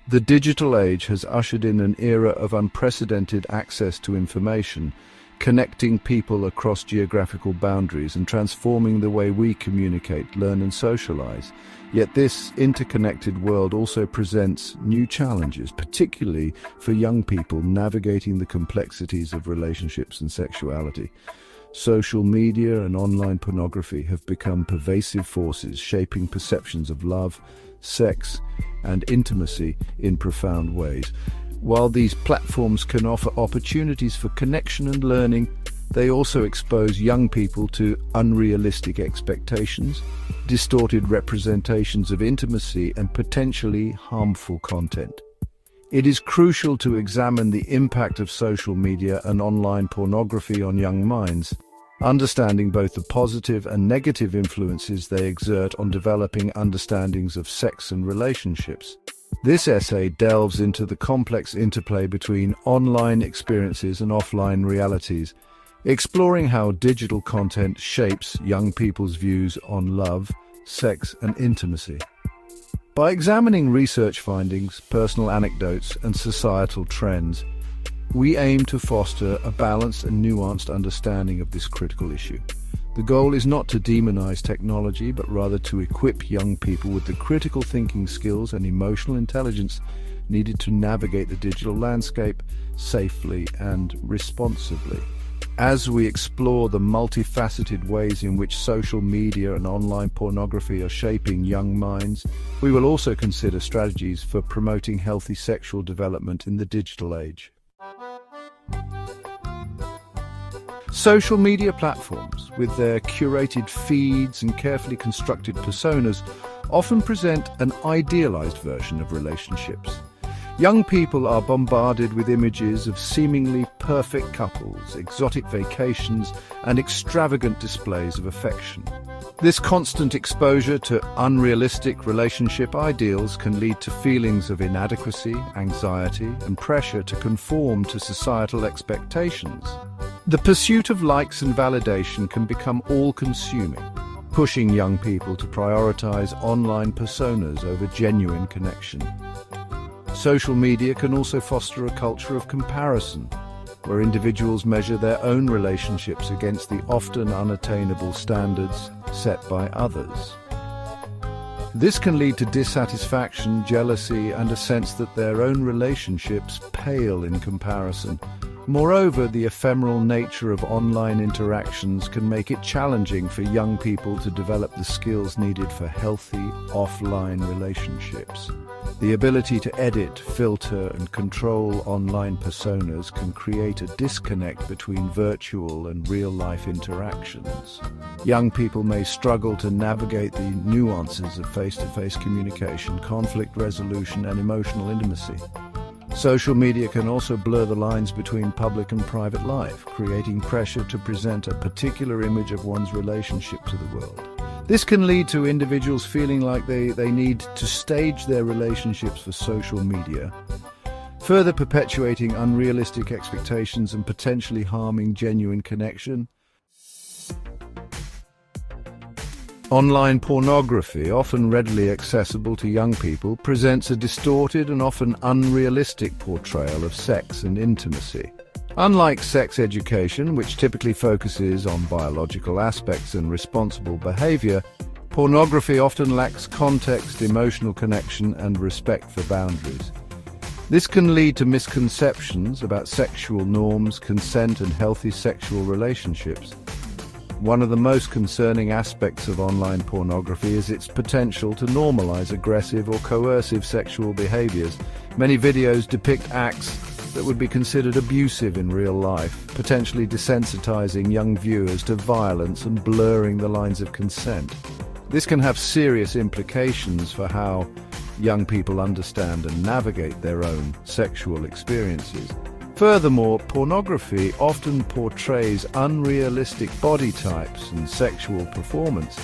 The digital age has ushered in an era of unprecedented access to information, connecting people across geographical boundaries and transforming the way we communicate, learn and socialize. Yet this interconnected world also presents new challenges, particularly for young people navigating the complexities of relationships and sexuality. Social media and online pornography have become pervasive forces shaping perceptions of love, sex, and intimacy in profound ways. While these platforms can offer opportunities for connection and learning, they also expose young people to unrealistic expectations, distorted representations of intimacy, and potentially harmful content. It is crucial to examine the impact of social media and online pornography on young minds, understanding both the positive and negative influences they exert on developing understandings of sex and relationships. This essay delves into the complex interplay between online experiences and offline realities, exploring how digital content shapes young people's views on love, sex, and intimacy. By examining research findings, personal anecdotes, and societal trends, we aim to foster a balanced and nuanced understanding of this critical issue. The goal is not to demonize technology, but rather to equip young people with the critical thinking skills and emotional intelligence needed to navigate the digital landscape safely and responsibly. As we explore the multifaceted ways in which social media and online pornography are shaping young minds, we will also consider strategies for promoting healthy sexual development in the digital age. Social media platforms, with their curated feeds and carefully constructed personas, often present an idealized version of relationships. Young people are bombarded with images of seemingly perfect couples, exotic vacations, and extravagant displays of affection. This constant exposure to unrealistic relationship ideals can lead to feelings of inadequacy, anxiety, and pressure to conform to societal expectations. The pursuit of likes and validation can become all-consuming, pushing young people to prioritize online personas over genuine connection. Social media can also foster a culture of comparison, where individuals measure their own relationships against the often unattainable standards set by others. This can lead to dissatisfaction, jealousy, and a sense that their own relationships pale in comparison. Moreover, the ephemeral nature of online interactions can make it challenging for young people to develop the skills needed for healthy offline relationships. The ability to edit, filter, and control online personas can create a disconnect between virtual and real-life interactions. Young people may struggle to navigate the nuances of face-to-face communication, conflict resolution, and emotional intimacy. Social media can also blur the lines between public and private life, creating pressure to present a particular image of one's relationship to the world. This can lead to individuals feeling like they need to stage their relationships for social media, further perpetuating unrealistic expectations and potentially harming genuine connection. Online pornography, often readily accessible to young people, presents a distorted and often unrealistic portrayal of sex and intimacy. Unlike sex education, which typically focuses on biological aspects and responsible behavior, pornography often lacks context, emotional connection, and respect for boundaries. This can lead to misconceptions about sexual norms, consent, and healthy sexual relationships. One of the most concerning aspects of online pornography is its potential to normalize aggressive or coercive sexual behaviors. Many videos depict acts that would be considered abusive in real life, potentially desensitizing young viewers to violence and blurring the lines of consent. This can have serious implications for how young people understand and navigate their own sexual experiences. Furthermore, pornography often portrays unrealistic body types and sexual performance,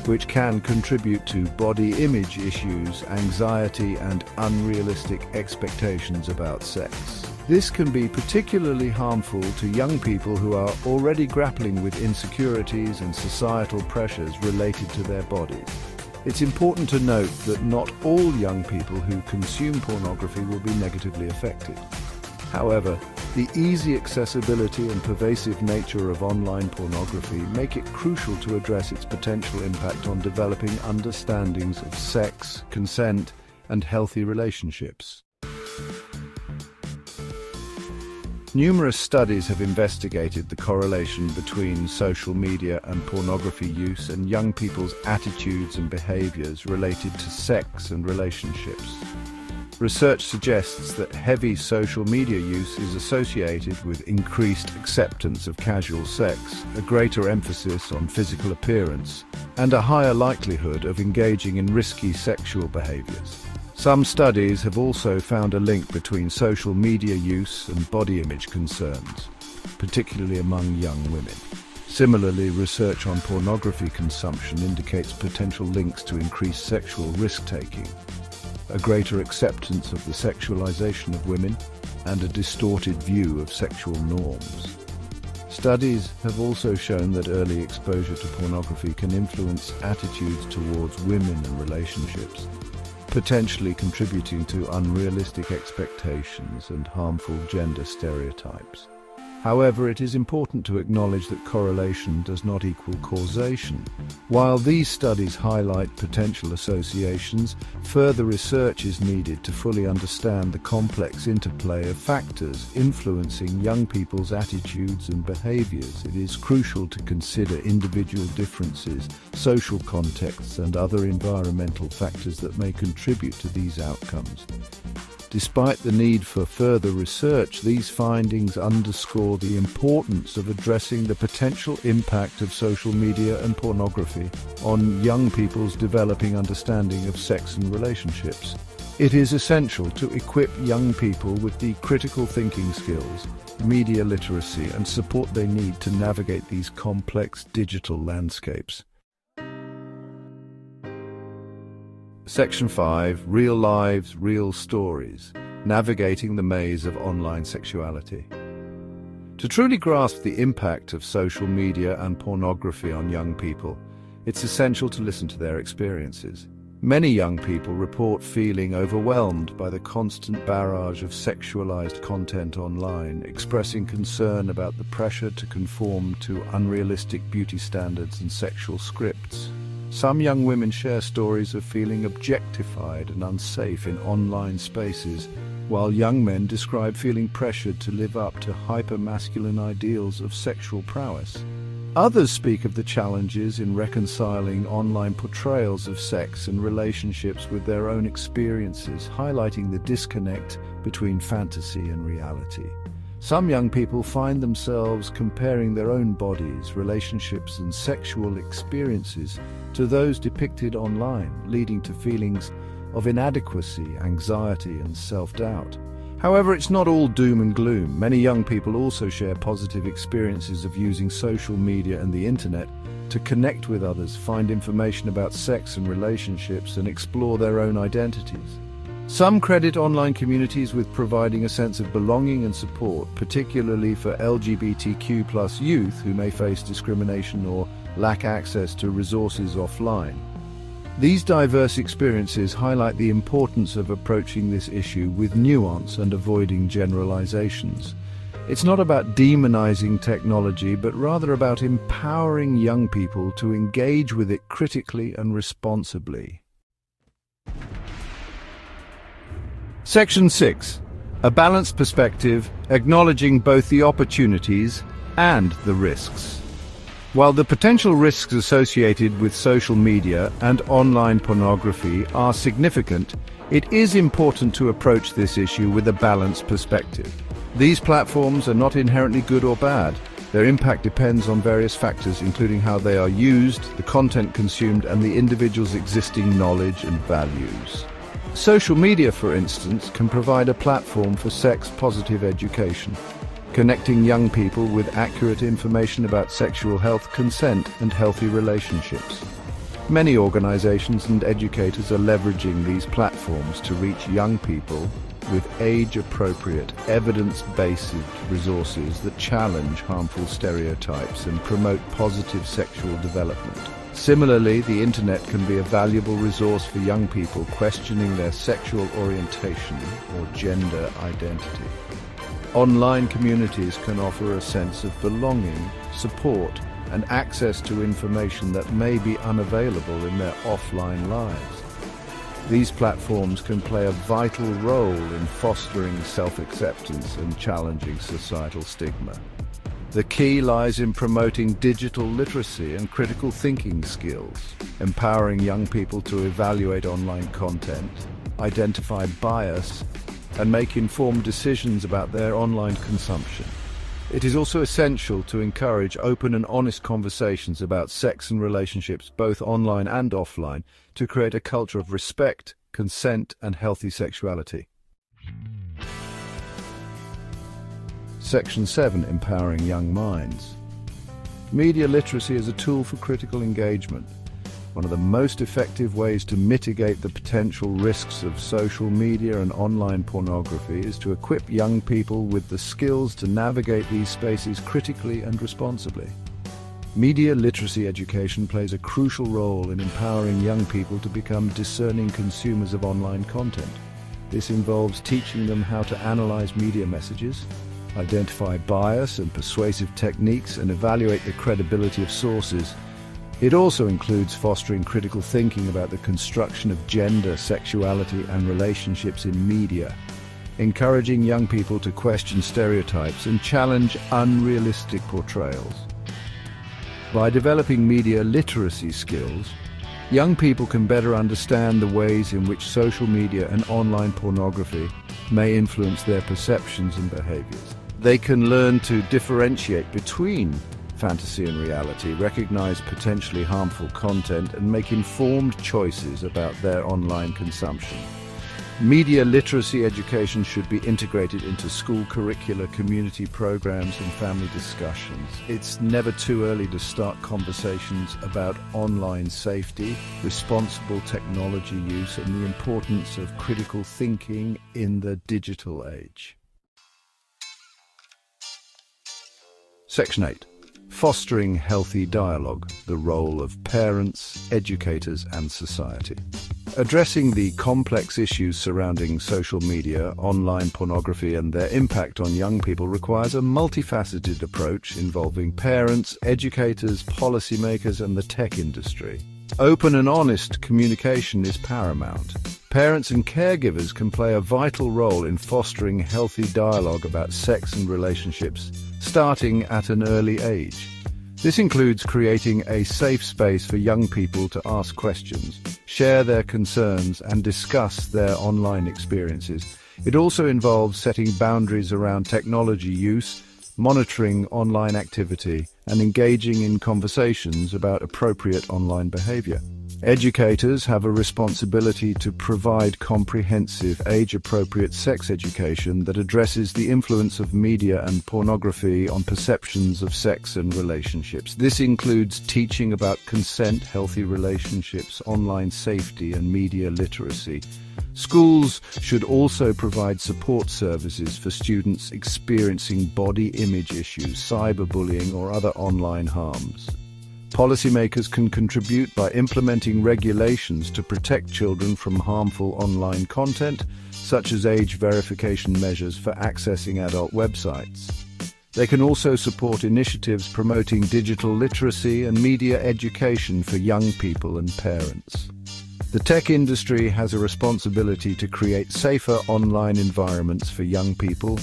which can contribute to body image issues, anxiety, and unrealistic expectations about sex. This can be particularly harmful to young people who are already grappling with insecurities and societal pressures related to their bodies. It's important to note that not all young people who consume pornography will be negatively affected. However, the easy accessibility and pervasive nature of online pornography make it crucial to address its potential impact on developing understandings of sex, consent, and healthy relationships. Numerous studies have investigated the correlation between social media and pornography use and young people's attitudes and behaviors related to sex and relationships. Research suggests that heavy social media use is associated with increased acceptance of casual sex, a greater emphasis on physical appearance, and a higher likelihood of engaging in risky sexual behaviors. Some studies have also found a link between social media use and body image concerns, particularly among young women. Similarly, research on pornography consumption indicates potential links to increased sexual risk-taking, a greater acceptance of the sexualization of women, and a distorted view of sexual norms. Studies have also shown that early exposure to pornography can influence attitudes towards women and relationships, potentially contributing to unrealistic expectations and harmful gender stereotypes. However, it is important to acknowledge that correlation does not equal causation. While these studies highlight potential associations, further research is needed to fully understand the complex interplay of factors influencing young people's attitudes and behaviors. It is crucial to consider individual differences, social contexts, and other environmental factors that may contribute to these outcomes. Despite the need for further research, these findings underscore the importance of addressing the potential impact of social media and pornography on young people's developing understanding of sex and relationships. It is essential to equip young people with the critical thinking skills, media literacy, and support they need to navigate these complex digital landscapes. Section 5. Real Lives, Real Stories. Navigating the Maze of Online Sexuality. To truly grasp the impact of social media and pornography on young people, it's essential to listen to their experiences. Many young people report feeling overwhelmed by the constant barrage of sexualized content online, expressing concern about the pressure to conform to unrealistic beauty standards and sexual scripts. Some young women share stories of feeling objectified and unsafe in online spaces, while young men describe feeling pressured to live up to hyper-masculine ideals of sexual prowess. Others speak of the challenges in reconciling online portrayals of sex and relationships with their own experiences, highlighting the disconnect between fantasy and reality. Some young people find themselves comparing their own bodies, relationships, and sexual experiences to those depicted online, leading to feelings of inadequacy, anxiety, and self-doubt. However, it's not all doom and gloom. Many young people also share positive experiences of using social media and the internet to connect with others, find information about sex and relationships, and explore their own identities. Some credit online communities with providing a sense of belonging and support, particularly for LGBTQ+ youth who may face discrimination or lack access to resources offline. These diverse experiences highlight the importance of approaching this issue with nuance and avoiding generalizations. It's not about demonizing technology, but rather about empowering young people to engage with it critically and responsibly. Section 6. A balanced perspective, acknowledging both the opportunities and the risks. While the potential risks associated with social media and online pornography are significant, it is important to approach this issue with a balanced perspective. These platforms are not inherently good or bad. Their impact depends on various factors, including how they are used, the content consumed, and the individual's existing knowledge and values. Social media, for instance, can provide a platform for sex-positive education, connecting young people with accurate information about sexual health, consent, and healthy relationships. Many organizations and educators are leveraging these platforms to reach young people with age-appropriate, evidence-based resources that challenge harmful stereotypes and promote positive sexual development. Similarly, the internet can be a valuable resource for young people questioning their sexual orientation or gender identity. Online communities can offer a sense of belonging, support, and access to information that may be unavailable in their offline lives. These platforms can play a vital role in fostering self-acceptance and challenging societal stigma. The key lies in promoting digital literacy and critical thinking skills, empowering young people to evaluate online content, identify bias, and make informed decisions about their online consumption. It is also essential to encourage open and honest conversations about sex and relationships, both online and offline, to create a culture of respect, consent, and healthy sexuality. Section 7. Empowering young minds. Media literacy is a tool for critical engagement. One of the most effective ways to mitigate the potential risks of social media and online pornography is to equip young people with the skills to navigate these spaces critically and responsibly. Media literacy education plays a crucial role in empowering young people to become discerning consumers of online content. This involves teaching them how to analyze media messages, identify bias and persuasive techniques, and evaluate the credibility of sources. It also includes fostering critical thinking about the construction of gender, sexuality, and relationships in media, encouraging young people to question stereotypes and challenge unrealistic portrayals. By developing media literacy skills, young people can better understand the ways in which social media and online pornography may influence their perceptions and behaviors. They can learn to differentiate between fantasy and reality, recognize potentially harmful content, and make informed choices about their online consumption. Media literacy education should be integrated into school curricula, community programs, and family discussions. It's never too early to start conversations about online safety, responsible technology use, and the importance of critical thinking in the digital age. Section 8. Fostering healthy dialogue, the role of parents, educators, and society. Addressing the complex issues surrounding social media, online pornography, and their impact on young people requires a multifaceted approach involving parents, educators, policymakers, and the tech industry. Open and honest communication is paramount. Parents and caregivers can play a vital role in fostering healthy dialogue about sex and relationships, starting at an early age. This includes creating a safe space for young people to ask questions, share their concerns, and discuss their online experiences. It also involves setting boundaries around technology use, monitoring online activity, and engaging in conversations about appropriate online behavior. Educators have a responsibility to provide comprehensive, age-appropriate sex education that addresses the influence of media and pornography on perceptions of sex and relationships. This includes teaching about consent, healthy relationships, online safety, and media literacy. Schools should also provide support services for students experiencing body image issues, cyberbullying, or other online harms. Policymakers can contribute by implementing regulations to protect children from harmful online content, such as age verification measures for accessing adult websites. They can also support initiatives promoting digital literacy and media education for young people and parents. The tech industry has a responsibility to create safer online environments for young people,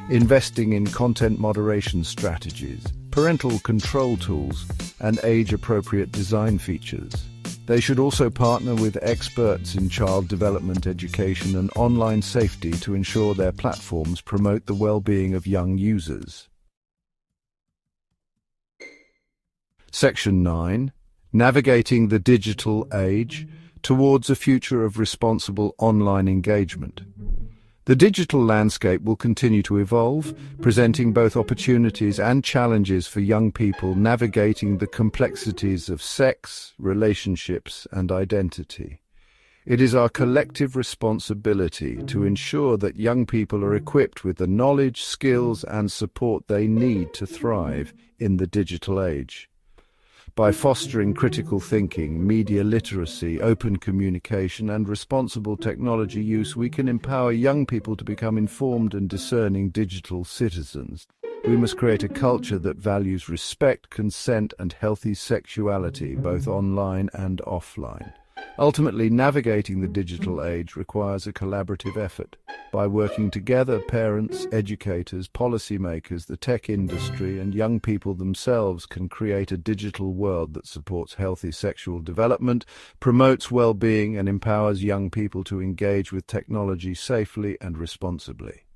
investing in content moderation strategies, parental control tools, and age-appropriate design features. They should also partner with experts in child development education and online safety to ensure their platforms promote the well-being of young users. Section 9. Navigating the digital age towards a future of responsible online engagement. The digital landscape will continue to evolve, presenting both opportunities and challenges for young people navigating the complexities of sex, relationships, and identity. It is our collective responsibility to ensure that young people are equipped with the knowledge, skills, and support they need to thrive in the digital age. By fostering critical thinking, media literacy, open communication, and responsible technology use, we can empower young people to become informed and discerning digital citizens. We must create a culture that values respect, consent, and healthy sexuality, both online and offline. Ultimately, navigating the digital age requires a collaborative effort. By working together, parents, educators, policymakers, the tech industry, and young people themselves can create a digital world that supports healthy sexual development, promotes well-being, and empowers young people to engage with technology safely and responsibly.